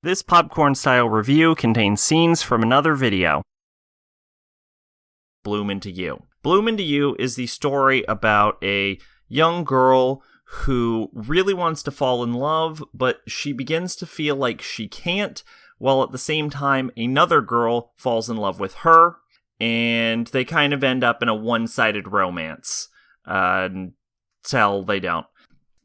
This popcorn-style review contains scenes from another video. Bloom Into You. Bloom Into You is the story about a young girl who really wants to fall in love, but she begins to feel like she can't, while at the same time another girl falls in love with her, and they kind of end up in a one-sided romance. Until they don't.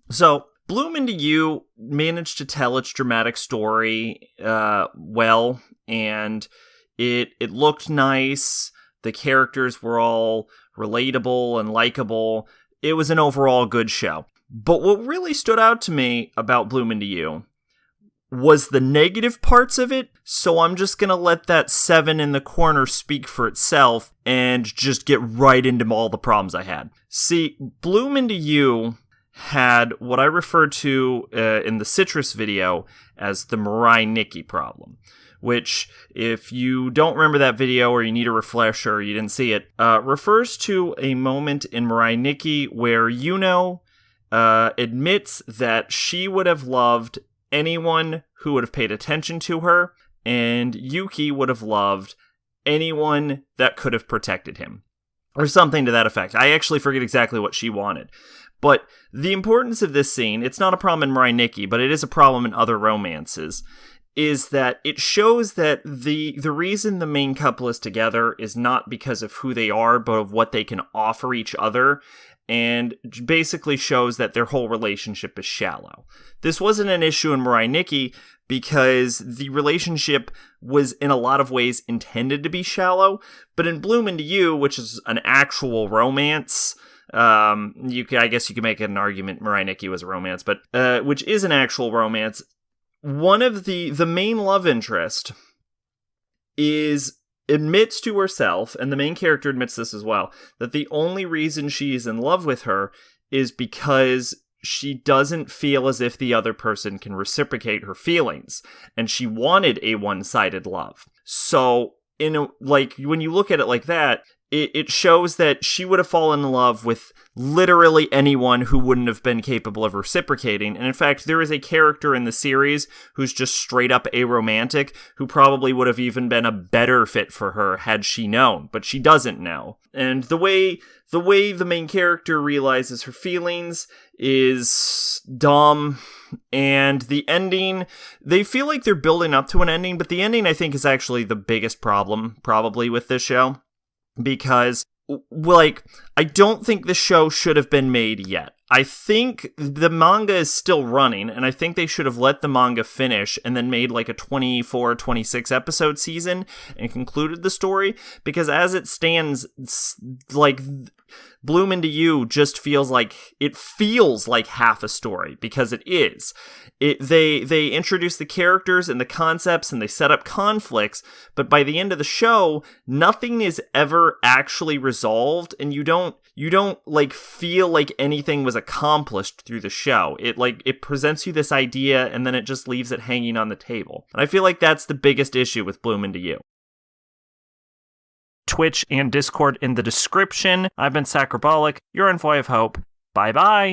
So, Bloom Into You managed to tell its dramatic story well, and it looked nice. The characters were all relatable and likable. It was an overall good show. But what really stood out to me about Bloom Into You was the negative parts of it, so I'm just gonna let that 7 in the corner speak for itself and just get right into all the problems I had. See, Bloom Into You had what I referred to in the Citrus video as the Mirai Nikki problem, which, if you don't remember that video or you need a refresher or you didn't see it, refers to a moment in Mirai Nikki where Yuno admits that she would have loved anyone who would have paid attention to her, and Yuki would have loved anyone that could have protected him. Or something to that effect. I actually forget exactly what she wanted. But the importance of this scene, it's not a problem in Mirai Nikki, but it is a problem in other romances, is that it shows that the reason the main couple is together is not because of who they are, but of what they can offer each other, and basically shows that their whole relationship is shallow. This wasn't an issue in Mirai Nikki because the relationship was in a lot of ways intended to be shallow, but in Bloom Into You, which is an actual romance, I guess you could make an argument Mirai Nikki was a romance, but which is an actual romance, one of the main love interest admits to herself, and the main character admits this as well, that the only reason she's in love with her is because she doesn't feel as if the other person can reciprocate her feelings, and she wanted a one-sided love. So, when you look at it like that, it shows that she would have fallen in love with literally anyone who wouldn't have been capable of reciprocating. And in fact, there is a character in the series who's just straight up aromantic, who probably would have even been a better fit for her had she known, but she doesn't know. And the way the main character realizes her feelings is dumb. And the ending, they feel like they're building up to an ending, but the ending, I think, is actually the biggest problem, probably, with this show. Because, I don't think the show should have been made yet. I think the manga is still running, and I think they should have let the manga finish and then made a 24, 26 episode season and concluded the story, because as it stands, Bloom Into You just feels like half a story, because it is. They introduce the characters and the concepts and they set up conflicts, but by the end of the show, nothing is ever actually resolved, and you don't feel like anything was accomplished through the show. It presents you this idea and then it just leaves it hanging on the table. And I feel like that's the biggest issue with Bloom Into You. Twitch and Discord in the description. I've been Sacrobolic, your envoy of hope. Bye-bye.